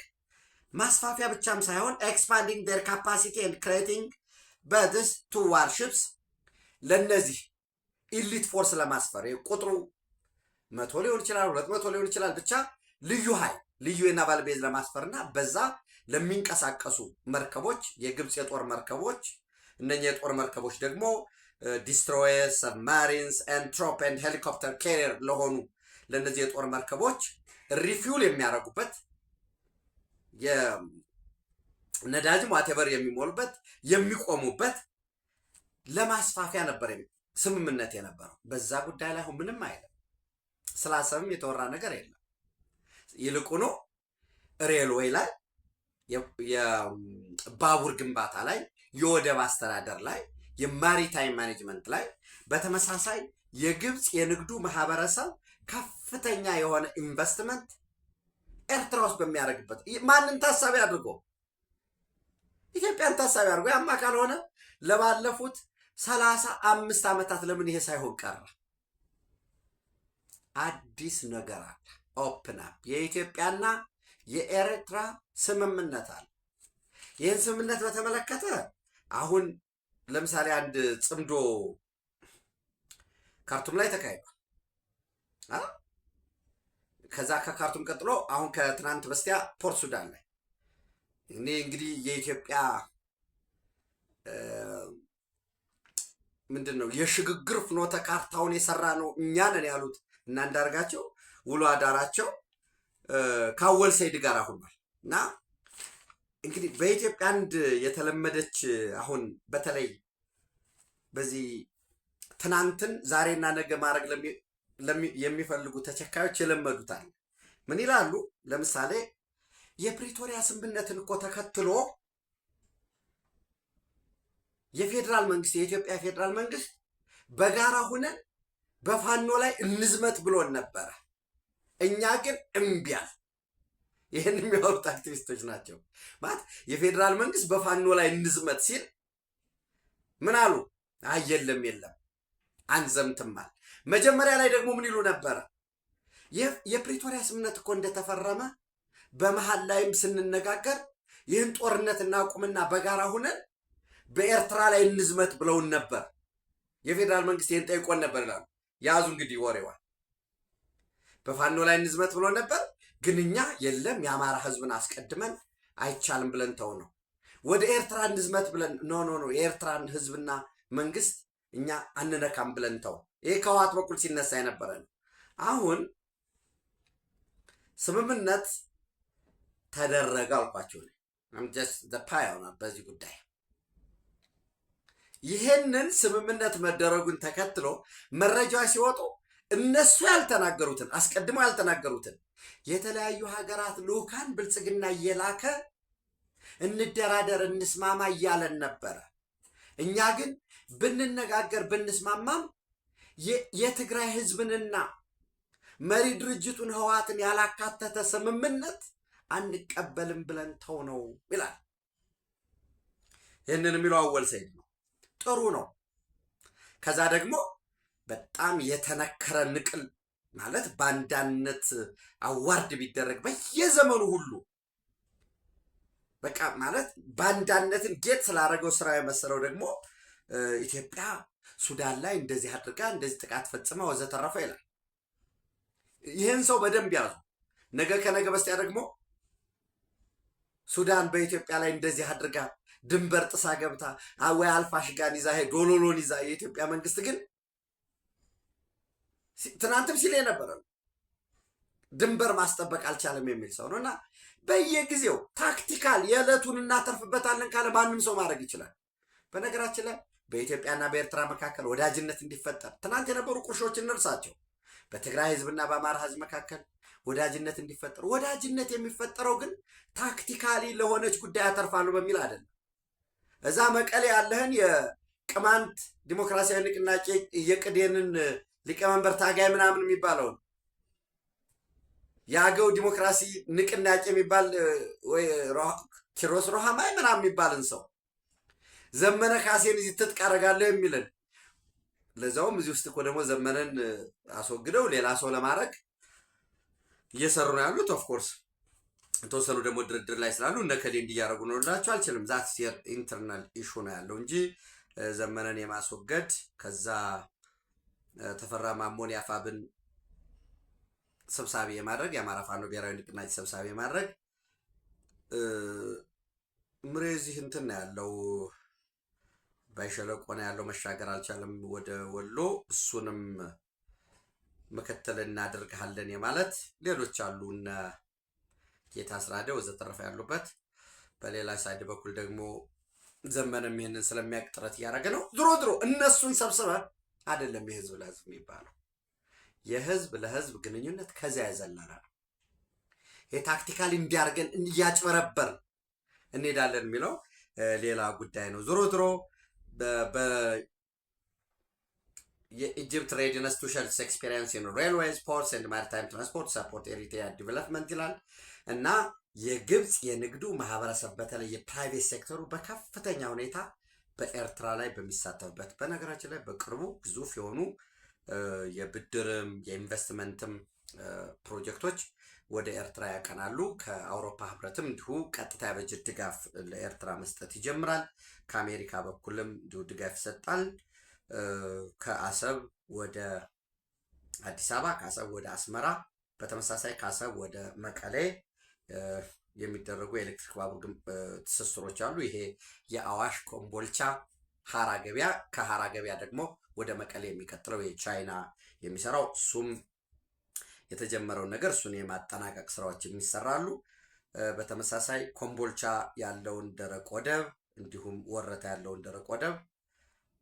ማስፋፊያ ብቻም ሳይሆን ኤክስፓንዲንግ ዴር ካፓሲቲ ኤንድ ክሬቲንግ በድስ ቱ ዋርሺፕስ ለነዚህ ኢሊት ፎርስ ለማስፈር ቁጥሩ 100 ሊሆን ይችላል 200 ሊሆን ይችላል ብቻ ልዩ ኃይል ልዩ የናቫል ቤዝ ለማስፈርና በዛ ለሚንቀሳቀሱ መርከቦች የግብጽ የጦር መርከቦች እነኛ የጦር መርከቦች ደግሞ ዲስትሮየርስ ሰብማሪንስ ኤንድ ትሮፕ ኤንድ ሄሊኮፕተር ካሪየር ለሆኑ ለነዚህ የጦር መርከቦች ሪፊውል የሚያደርጉበት የነዳጅ ዋቴቨር የሚሞሉበት የሚቆሙበት ለማስፋፊያ ነበር ስምምነት የነበረው። በዛ ጉዳይ ላይ ምንም አይደለም። ስላሰብም የተወራ ነገር የለም። ይልቁኑ ሬልዌይ ላይ የባቡር ግንባታ ላይ የወደብ አስተዳደር ላይ የማሪታይም ማኔጅመንት ላይ በተመሳሳይ የግብጽ የንግዱ ማህበረሰብ ከፍተኛ የሆነ ኢንቨስትመንት ኤርትራ ውስጥ በሚያደርግበት ማንን ታሳቢ አድርጎ? ኢትዮጵያን ታሳቢ አድርጎ። ያማ ካልሆነ ለባለፉት 35 ዓመታት ለምን ይሄ ሳይሆን ቀረ? አዲስ ነገር አለ። ኦፕን አፕ የኢትዮጵያና የኤርትራ ስምምነት አለ። ይህን ስምምነት በተመለከተ አሁን ለምሳሌ አንድ ጽምዶ ካርቱም ላይ ተካሂዷል። ከዛ ከካርቱም ቀጥሎ አሁን ከትናንት በስቲያ ፖርት ሱዳን ላይ እኔ እንግዲህ የኢትዮጵያ ምንድነው የሽግግር ፍኖተ ካርታውን የሰራ ነው እኛ ነን ያሉት እና አንዳርጋቸው ውሎ አዳራቸው ካወል ሰይድ ጋር ሆኗል። እና እንግዲህ በኢትዮጵያ አንድ የተለመደች አሁን በተለይ በዚህ ትናንትን ዛሬና ነገ ማድረግ የሚፈልጉ ተቸካዮች የለመዱታል። ምን ይላሉ? ለምሳሌ የፕሪቶሪያ ስምምነትን እኮ ተከትሎ የፌዴራል መንግስት የኢትዮጵያ ፌዴራል መንግስት በጋራ ሆነን በፋኖ ላይ እንዝመት ብሎን ነበረ። እኛ ግን እምቢያል። ይህን የሚያወሩት አክቲቪስቶች ናቸው። ማለት የፌዴራል መንግስት በፋኖ ላይ እንዝመት ሲል ምን አሉ? የለም አንዘምትማል። መጀመሪያ ላይ ደግሞ ምን ይሉ ነበረ? የፕሪቶሪያ ስምምነት እኮ እንደተፈረመ በመሃል ላይም ስንነጋገር ይህን ጦርነት እናቁምና በጋራ ሆነን በኤርትራ ላይ እንዝመት ብለውን ነበር። የፌዴራል መንግስት ይህን ጠይቆን ነበር ይላሉ። ያዙ እንግዲህ ወሬዋል። በፋኖ ላይ እንዝመት ብሎ ነበር፣ ግን እኛ የለም የአማራ ህዝብን አስቀድመን አይቻልም ብለን ተው ነው። ወደ ኤርትራ እንዝመት ብለን ኖ የኤርትራን ህዝብና መንግስት እኛ አንነካም ብለን ተው። ይሄ ከህወሓት በኩል ሲነሳ የነበረ ነው። አሁን ስምምነት ተደረገ አልኳቸው። በዚህ ጉዳይ ይህንን ስምምነት መደረጉን ተከትሎ መረጃዎች ሲወጡ እነሱ ያልተናገሩትን አስቀድመው ያልተናገሩትን የተለያዩ ሀገራት ልኡካን ብልጽግና እየላከ እንደራደር እንስማማ እያለን ነበረ። እኛ ግን ብንነጋገር ብንስማማም የትግራይ ህዝብንና መሪ ድርጅቱን ህወሓትን ያላካተተ ስምምነት አንቀበልም ብለን ተው ነው ይላል። ይህንን የሚለው አወል ሰይድ ነው። ጥሩ ነው። ከዛ ደግሞ በጣም የተነከረ ንቅል ማለት ባንዳነት አዋርድ ቢደረግ በየዘመኑ ሁሉ በቃ ማለት ባንዳነትን ጌጥ ስላደረገው ስራ የመሰለው ደግሞ ኢትዮጵያ ሱዳን ላይ እንደዚህ አድርጋ እንደዚህ ጥቃት ፈጽማ ወዘተረፈ ይላል። ይህን ሰው በደንብ ያዙ። ነገ ከነገ በስቲያ ደግሞ ሱዳን በኢትዮጵያ ላይ እንደዚህ አድርጋ ድንበር ጥሳ ገብታ ወይ አልፋሽጋን ይዛ ዶሎሎን ይዛ የኢትዮጵያ መንግስት ግን ትናንትም ሲል የነበረ ድንበር ማስጠበቅ አልቻለም የሚል ሰው ነው። እና በየጊዜው ታክቲካል የዕለቱን እናተርፍበታለን ካለ ማንም ሰው ማድረግ ይችላል። በነገራችን ላይ በኢትዮጵያና በኤርትራ መካከል ወዳጅነት እንዲፈጠር ትናንት የነበሩ ቁርሾችን እንርሳቸው። በትግራይ ህዝብና በአማራ ህዝብ መካከል ወዳጅነት እንዲፈጠር፣ ወዳጅነት የሚፈጠረው ግን ታክቲካሊ ለሆነች ጉዳይ ያተርፋሉ በሚል አይደለም። እዛ መቀሌ ያለህን የቅማንት ዲሞክራሲያዊ ንቅናቄ የቅዴንን ሊቀመንበር ታጋይ ምናምን የሚባለውን የአገው ዲሞክራሲ ንቅናቄ የሚባል ወይ ኪሮስ ሮሃማይ ምናምን የሚባልን ሰው ዘመነ ካሴን እዚህ ትጥቅ አደርጋለሁ የሚልን ለዛውም እዚህ ውስጥ እኮ ደግሞ ዘመነን አስወግደው ሌላ ሰው ለማድረግ እየሰሩ ነው ያሉት። ኦፍኮርስ የተወሰኑ ደግሞ ድርድር ላይ ስላሉ እነ ከሌ እንዲያደርጉ ነው ልላቸው አልችልም። ዛትስ ኢንተርናል ኢሹ ነው ያለው እንጂ ዘመነን የማስወገድ ከዛ ተፈራ ማሞን ያፋብን ሰብሳቢ የማድረግ የአማራ ፋኖ ብሔራዊ ንቅናቄ ሰብሳቢ የማድረግ ምሬዚህ እንትን ነው ያለው። ባይሸለቆ ነው ያለው። መሻገር አልቻለም ወደ ወሎ። እሱንም ምክትል እናደርግሃለን የማለት ሌሎች አሉ እነ ጌታ አስራደ ወዘተረፈ ያሉበት። በሌላ ሳይድ በኩል ደግሞ ዘመነም ይሄንን ስለሚያውቅ ጥረት እያደረገ ነው። ድሮ እነሱን ሰብስበ አይደለም የህዝብ ለህዝብ የሚባለው። የህዝብ ለህዝብ ግንኙነት ከዚያ የዘለለ ነው። የታክቲካሊ እንዲያርገን እያጭበረበር እንሄዳለን የሚለው ሌላ ጉዳይ ነው። ድሮ የኢጅፕት ሬዲነስ ቱ ሼር ኢትስ ኤክስፒሪየንስ ኢን ሬልዌይስ ፖርትስ ኤንድ ማሪታይም ትራንስፖርት ሰፖርት ኤሪትሪያ ዲቨሎፕመንት ይላል እና የግብፅ የንግዱ ማህበረሰብ በተለይ የፕራይቬት ሴክተሩ በከፍተኛ ሁኔታ በኤርትራ ላይ በሚሳተፍበት በነገራችን ላይ በቅርቡ ግዙፍ የሆኑ የብድርም የኢንቨስትመንትም ፕሮጀክቶች ወደ ኤርትራ ያቀናሉ። ከአውሮፓ ህብረትም እንዲሁ ቀጥታ የበጀት ድጋፍ ለኤርትራ መስጠት ይጀምራል። ከአሜሪካ በኩልም እንዲሁ ድጋፍ ይሰጣል። ከአሰብ ወደ አዲስ አበባ፣ ከአሰብ ወደ አስመራ፣ በተመሳሳይ ከአሰብ ወደ መቀሌ የሚደረጉ የኤሌክትሪክ ባቡር ትስስሮች አሉ። ይሄ የአዋሽ ኮምቦልቻ ሀራ ገበያ፣ ከሀራ ገበያ ደግሞ ወደ መቀሌ የሚቀጥለው የቻይና የሚሰራው እሱም የተጀመረውን ነገር እሱን የማጠናቀቅ ስራዎች የሚሰራሉ። በተመሳሳይ ኮምቦልቻ ያለውን ደረቅ ወደብ እንዲሁም ወረታ ያለውን ደረቅ ወደብ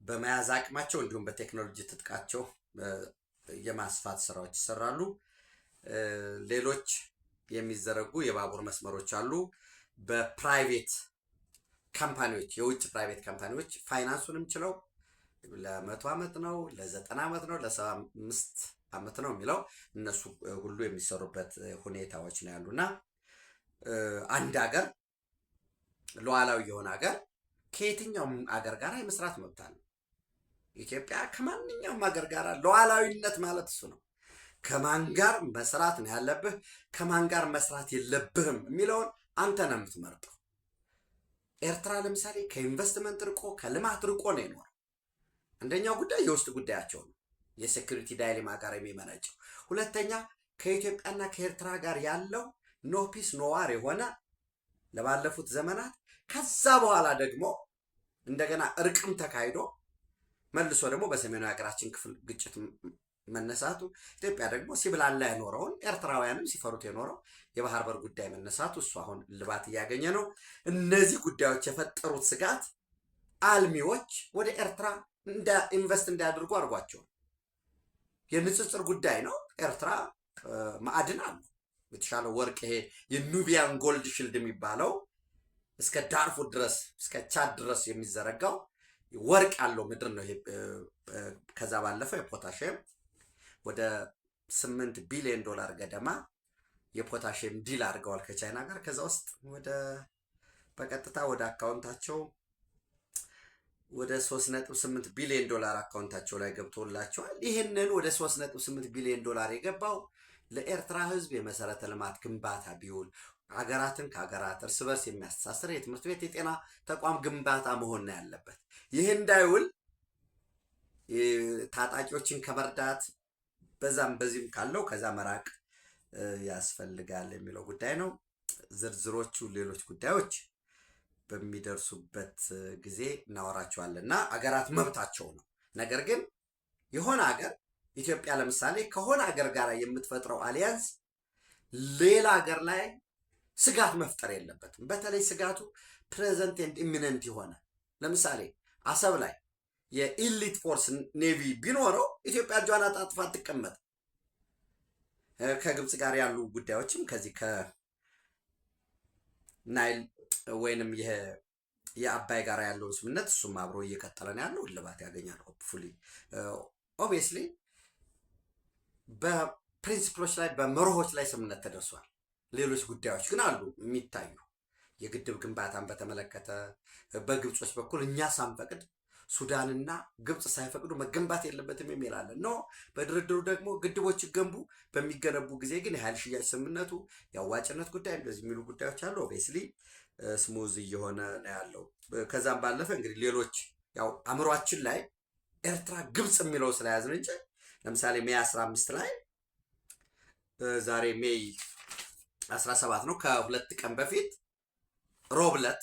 በመያዝ አቅማቸው እንዲሁም በቴክኖሎጂ ትጥቃቸው የማስፋት ስራዎች ይሰራሉ። ሌሎች የሚዘረጉ የባቡር መስመሮች አሉ። በፕራይቬት ካምፓኒዎች የውጭ ፕራይቬት ካምፓኒዎች ፋይናንሱንም ችለው ለ100 ዓመት ነው ለ90 ዓመት ነው ለ75 ዓመት ነው የሚለው እነሱ ሁሉ የሚሰሩበት ሁኔታዎች ነው ያሉና አንድ ሀገር ሉዓላዊ የሆነ ሀገር ከየትኛውም ሀገር ጋር የመስራት መብት አለው። ኢትዮጵያ ከማንኛውም ሀገር ጋር ሉዓላዊነት ማለት እሱ ነው። ከማን ጋር መስራት ነው ያለብህ፣ ከማን ጋር መስራት የለብህም የሚለውን አንተ ነው የምትመርጠው። ኤርትራ ለምሳሌ ከኢንቨስትመንት ርቆ ከልማት ርቆ ነው የኖረው። አንደኛው ጉዳይ የውስጥ ጉዳያቸው ነው፣ የሴኩሪቲ ዳይሌማ ጋር የሚመነጨው። ሁለተኛ ከኢትዮጵያና ከኤርትራ ጋር ያለው ኖ ፒስ ኖ ዋር የሆነ ለባለፉት ዘመናት፣ ከዛ በኋላ ደግሞ እንደገና እርቅም ተካሂዶ መልሶ ደግሞ በሰሜኑ ሀገራችን ክፍል ግጭት መነሳቱ፣ ኢትዮጵያ ደግሞ ሲብላላ የኖረውን ኤርትራውያንም ሲፈሩት የኖረው የባህር በር ጉዳይ መነሳቱ እሱ አሁን ልባት እያገኘ ነው። እነዚህ ጉዳዮች የፈጠሩት ስጋት አልሚዎች ወደ ኤርትራ ኢንቨስት እንዲያደርጉ አድርጓቸው። የንጽጽር ጉዳይ ነው። ኤርትራ ማዕድን አሉ፣ የተሻለ ወርቅ፣ ይሄ የኑቢያን ጎልድ ሽልድ የሚባለው እስከ ዳርፉር ድረስ እስከ ቻድ ድረስ የሚዘረጋው ወርቅ ያለው ምድር ነው። ከዛ ባለፈው የፖታሽየም ወደ 8 ቢሊዮን ዶላር ገደማ የፖታሽየም ዲል አድርገዋል ከቻይና ጋር። ከዛ ውስጥ በቀጥታ ወደ አካውንታቸው ወደ 3.8 ቢሊዮን ዶላር አካውንታቸው ላይ ገብቶላቸዋል። ይህንን ወደ 3.8 ቢሊዮን ዶላር የገባው ለኤርትራ ህዝብ የመሰረተ ልማት ግንባታ ቢውል አገራትን ከአገራት እርስ በርስ የሚያስተሳስር የትምህርት ቤት የጤና ተቋም ግንባታ መሆን ነው ያለበት። ይህ እንዳይውል ታጣቂዎችን ከመርዳት በዛም በዚህም ካለው ከዛ መራቅ ያስፈልጋል የሚለው ጉዳይ ነው። ዝርዝሮቹ ሌሎች ጉዳዮች በሚደርሱበት ጊዜ እናወራቸዋለን እና አገራት መብታቸው ነው። ነገር ግን የሆነ ሀገር ኢትዮጵያ ለምሳሌ ከሆነ ሀገር ጋር የምትፈጥረው አሊያንስ ሌላ ሀገር ላይ ስጋት መፍጠር የለበትም። በተለይ ስጋቱ ፕሬዘንት ኤንድ ኢሚነንት የሆነ ለምሳሌ አሰብ ላይ የኢሊት ፎርስ ኔቪ ቢኖረው ኢትዮጵያ እጇን አጣጥፋ አትቀመጥ። ከግብፅ ጋር ያሉ ጉዳዮችም ከዚህ ከናይል ወይንም የአባይ ጋር ያለውን ስምምነት እሱም አብሮ እየቀጠለ ነው ያለው፣ እልባት ያገኛል ሆፕፉሊ። ኦብቪየስሊ በፕሪንሲፕሎች ላይ በመርሆች ላይ ስምምነት ተደርሷል። ሌሎች ጉዳዮች ግን አሉ የሚታዩ። የግድብ ግንባታን በተመለከተ በግብጾች በኩል እኛ ሳንፈቅድ ሱዳንና ግብፅ ሳይፈቅዱ መገንባት የለበትም የሚል አለ። ኖ በድርድሩ ደግሞ ግድቦች ይገንቡ፣ በሚገነቡ ጊዜ ግን የኃይል ሽያጭ ስምምነቱ የአዋጭነት ጉዳይ እንደዚህ የሚሉ ጉዳዮች አሉ። ኦብቪየስሊ ስሙዝ እየሆነ ነው ያለው። ከዛም ባለፈ እንግዲህ ሌሎች ያው አእምሯችን ላይ ኤርትራ ግብፅ የሚለው ስለያዝን እንጂ ለምሳሌ ሜይ 15 ላይ ዛሬ ሜይ 17 ነው። ከሁለት ቀን በፊት ሮብለት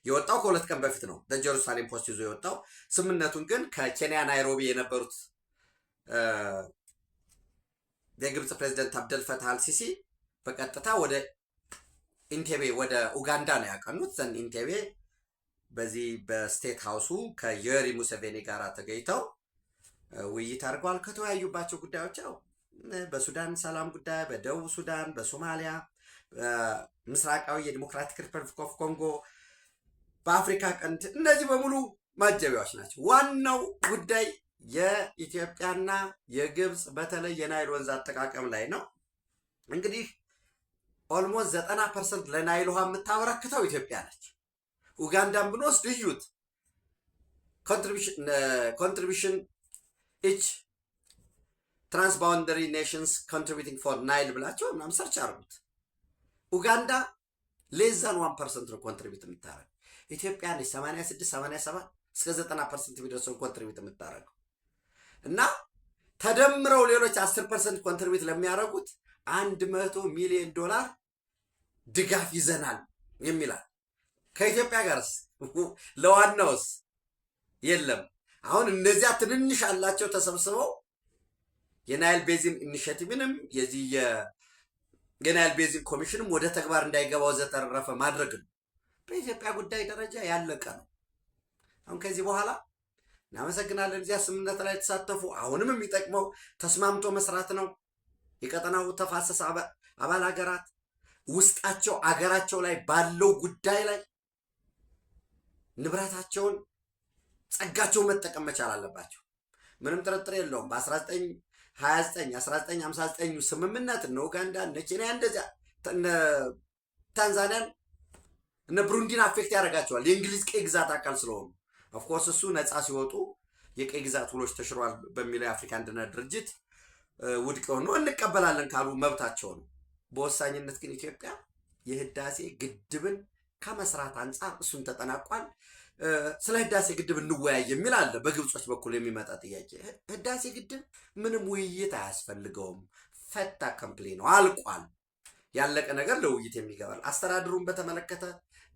የወጣው ከሁለት ቀን በፊት ነው በጀሩሳሌም ፖስት ይዞ የወጣው። ስምምነቱን ግን ከኬንያ ናይሮቢ የነበሩት የግብፅ ፕሬዚደንት አብደል ፈታህ አልሲሲ በቀጥታ ወደ ኢንቴቤ ወደ ኡጋንዳ ነው ያቀኑት። ዘንድ ኢንቴቤ በዚህ በስቴት ሃውሱ ከዮዌሪ ሙሴቬኒ ጋር ተገኝተው ውይይት አድርገዋል። ከተወያዩባቸው ጉዳዮች ያው በሱዳን ሰላም ጉዳይ፣ በደቡብ ሱዳን፣ በሶማሊያ፣ ምስራቃዊ የዲሞክራቲክ ሪፐብሊክ ኦፍ ኮንጎ፣ በአፍሪካ ቀንድ እነዚህ በሙሉ ማጀቢያዎች ናቸው። ዋናው ጉዳይ የኢትዮጵያና የግብፅ በተለይ የናይል ወንዝ አጠቃቀም ላይ ነው። እንግዲህ ኦልሞስት 90% ለናይል ውሃ የምታበረክተው ኢትዮጵያ ነች። ኡጋንዳን ብንወስድ እዩት ኮንትሪቢሽን ኢች ትራንስባውንደሪ ኔሽንስ ኮንትሪቢዩቲንግ ፎር ናይል ብላቸው ምናምን ሰርች አድርጉት። ኡጋንዳ ሌዛን 1% ነው ኮንትሪቢዩት የምታደርገው። ኢትዮጵያ ነች 86 87 እስከ 90% የሚደርሰውን ኮንትሪቢዩት የምታደርገው እና ተደምረው ሌሎች 10% ኮንትሪቢዩት ለሚያደርጉት 100 ሚሊዮን ዶላር ድጋፍ ይዘናል የሚላል። ከኢትዮጵያ ጋርስ ለዋናውስ የለም። አሁን እነዚያ ትንንሽ አላቸው ተሰብስበው የናይል ቤዚን ኢኒሼቲቭንም የዚህ የናይል ቤዚን ኮሚሽንም ወደ ተግባር እንዳይገባው ዘተረፈ ማድረግ ነው። በኢትዮጵያ ጉዳይ ደረጃ ያለቀ ነው። አሁን ከዚህ በኋላ እናመሰግናለን እዚያ ስምምነት ላይ ተሳተፉ። አሁንም የሚጠቅመው ተስማምቶ መስራት ነው። የቀጠናው ተፋሰስ አባል ሀገራት ውስጣቸው አገራቸው ላይ ባለው ጉዳይ ላይ ንብረታቸውን ጸጋቸውን መጠቀም መቻል አለባቸው። ምንም ጥርጥር የለውም። በ1929 1959 ስምምነት እነ ኡጋንዳ እነ ኬንያ እንደዚያ እነ ታንዛኒያን እነ ብሩንዲን አፌክት ያደርጋቸዋል የእንግሊዝ ቀይ ግዛት አካል ስለሆኑ። ኦፍኮርስ እሱ ነፃ ሲወጡ የቀይ ግዛት ውሎች ተሽሯል በሚለው የአፍሪካ አንድነት ድርጅት ውድቅ ሆኖ እንቀበላለን ካሉ መብታቸው ነው። በወሳኝነት ግን ኢትዮጵያ የህዳሴ ግድብን ከመስራት አንጻር እሱን ተጠናቋል። ስለ ህዳሴ ግድብ እንወያይ የሚል አለ በግብጾች በኩል የሚመጣ ጥያቄ። ህዳሴ ግድብ ምንም ውይይት አያስፈልገውም። ፈታ ከምፕሊ ነው፣ አልቋል። ያለቀ ነገር ለውይይት የሚገባል። አስተዳደሩን በተመለከተ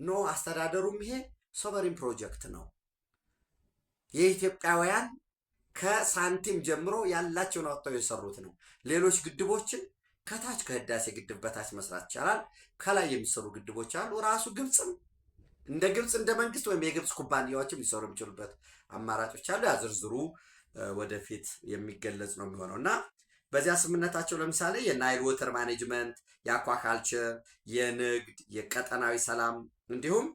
ኖ አስተዳደሩም ይሄ ሶቨሪን ፕሮጀክት ነው። የኢትዮጵያውያን ከሳንቲም ጀምሮ ያላቸውን አውጥተው የሰሩት ነው። ሌሎች ግድቦችን ከታች ከህዳሴ ግድብ በታች መስራት ይቻላል። ከላይ የሚሰሩ ግድቦች አሉ። ራሱ ግብፅም እንደ ግብፅ እንደ መንግስት ወይም የግብፅ ኩባንያዎችም ሊሰሩ የሚችሉበት አማራጮች አሉ። ያዝርዝሩ ወደፊት የሚገለጽ ነው የሚሆነው እና በዚያ ስምምነታቸው ለምሳሌ የናይል ወተር ማኔጅመንት፣ የአኳካልቸር፣ የንግድ፣ የቀጠናዊ ሰላም እንዲሁም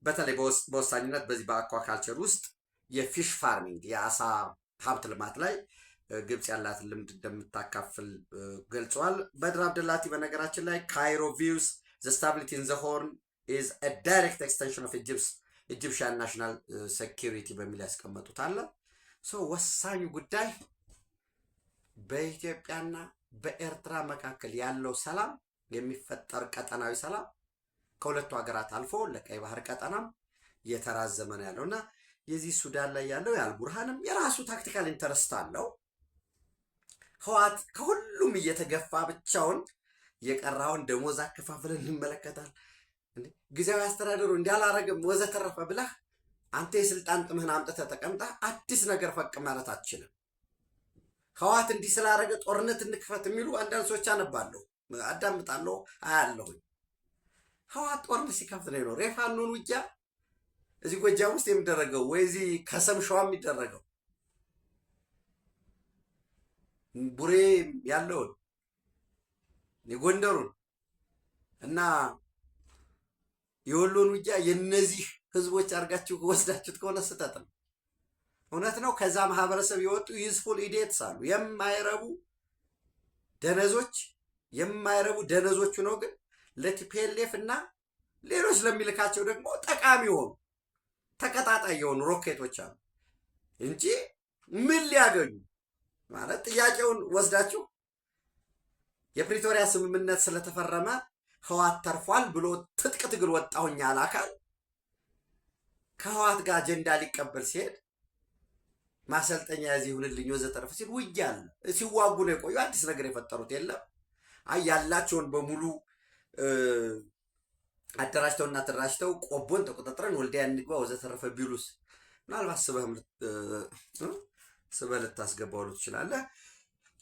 በተለይ በወሳኝነት በዚህ በአኳካልቸር ውስጥ የፊሽ ፋርሚንግ የአሳ ሀብት ልማት ላይ ግብጽ ያላትን ልምድ እንደምታካፍል ገልጿል። በድር አብደላቲ በነገራችን ላይ ካይሮ ቪውስ ዘ ስታቢሊቲ ኢን ዘ ሆርን ኢዝ አ ዳይሬክት ኤክስቴንሽን ኦፍ ኢጂፕሽያን ናሽናል ሴኪሪቲ በሚል ያስቀመጡት አለ። ወሳኙ ጉዳይ በኢትዮጵያና በኤርትራ መካከል ያለው ሰላም የሚፈጠር ቀጠናዊ ሰላም ከሁለቱ ሀገራት አልፎ ለቀይ ባህር ቀጠናም እየተራዘመ ነው ያለውና የዚህ ሱዳን ላይ ያለው የአልቡርሃንም የራሱ ታክቲካል ኢንተረስት አለው። ህወሓት ከሁሉም እየተገፋ ብቻውን የቀራውን ደሞዝ አከፋፍለን እንመለከታል። ጊዜያዊ አስተዳደሩ እንዳላረገም ወዘተረፈ ብለህ አንተ የስልጣን ጥምህን አምጥተህ ተቀምጠህ አዲስ ነገር ፈቅ ማለት አትችልም። ህወሓት እንዲህ ስላረገ ጦርነት እንክፈት የሚሉ አንዳንድ ሰዎች አነባለሁ፣ አዳምጣለሁ፣ አያለሁኝ። ህወሓት ጦርነት ሲከፍት ነው የኖረው። የፋኖን ውጊያ እዚህ ጎጃም ውስጥ የሚደረገው ወይ እዚህ ከሰም ሸዋ የሚደረገው ቡሬ ያለውን የጎንደሩን እና የወሎን ውጊያ የነዚህ ህዝቦች አድርጋችሁ ወስዳችሁት ከሆነ ስህተት ነው። እውነት ነው። ከዛ ማህበረሰብ የወጡ ዩዝፉል ኢዲየትስ አሉ፣ የማይረቡ ደነዞቹ ነው። ግን ለቲፒኤልኤፍ እና ሌሎች ለሚልካቸው ደግሞ ጠቃሚ የሆኑ ተቀጣጣይ የሆኑ ሮኬቶች አሉ እንጂ ምን ሊያገኙ ማለት ጥያቄውን ወስዳችሁ የፕሪቶሪያ ስምምነት ስለተፈረመ ህወሓት ተርፏል ብሎ ትጥቅ ትግል ወጣሁኝ ያለ አካል ከህወሓት ጋር አጀንዳ ሊቀበል ሲሄድ ማሰልጠኛ ያዚህ ሁንልኝ ወዘተረፈ ሲል ውጊያ አለ። ሲዋጉ ነው የቆዩ። አዲስ ነገር የፈጠሩት የለም። ያላቸውን በሙሉ አደራጅተውና ተደራጅተው ቆቦን ተቆጣጥረን ወልዲያ እንግባ ወዘተረፈ ቢሉስ ምናልባት ስበህ ልታስገባው ትችላለህ።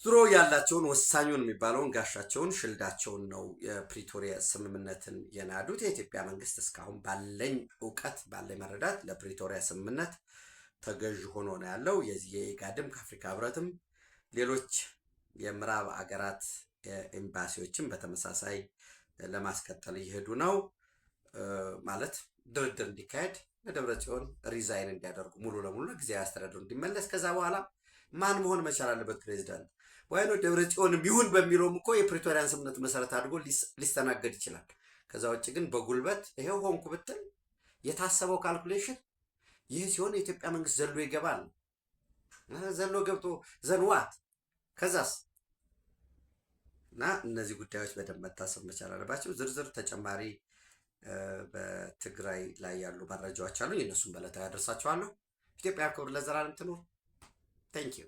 ዙሮ ያላቸውን ወሳኙን የሚባለውን ጋሻቸውን ሽልዳቸውን ነው የፕሪቶሪያ ስምምነትን የናዱት። የኢትዮጵያ መንግስት እስካሁን ባለኝ እውቀት ባለኝ መረዳት ለፕሪቶሪያ ስምምነት ተገዥ ሆኖ ነው ያለው። የዚህ የኢጋድም ከአፍሪካ ህብረትም ሌሎች የምዕራብ አገራት ኤምባሲዎችም በተመሳሳይ ለማስቀጠል እየሄዱ ነው። ማለት ድርድር እንዲካሄድ ለደብረ ጽዮን ሪዛይን እንዲያደርጉ ሙሉ ለሙሉ ጊዜያዊ አስተዳደሩ እንዲመለስ፣ ከዛ በኋላ ማን መሆን መቻል አለበት ፕሬዚዳንት ወይ ነው ደብረ ጽዮንም ይሁን በሚለውም እኮ የፕሪቶሪያን ስምምነት መሰረት አድርጎ ሊስተናገድ ይችላል። ከዛ ውጭ ግን በጉልበት ይሄው ሆንኩ ብትል የታሰበው ካልኩሌሽን ይህ ሲሆን የኢትዮጵያ መንግስት ዘሎ ይገባል። ዘሎ ገብቶ ዘንዋት ከዛስ እና እነዚህ ጉዳዮች በደንብ መታሰብ መቻል አለባቸው። ዝርዝር ተጨማሪ በትግራይ ላይ ያሉ መረጃዎች አሉ። የእነሱን በዕለታዊ ያደርሳችኋለሁ። ኢትዮጵያ ክብር ለዘላለም ትኑር። ቴንኪዩ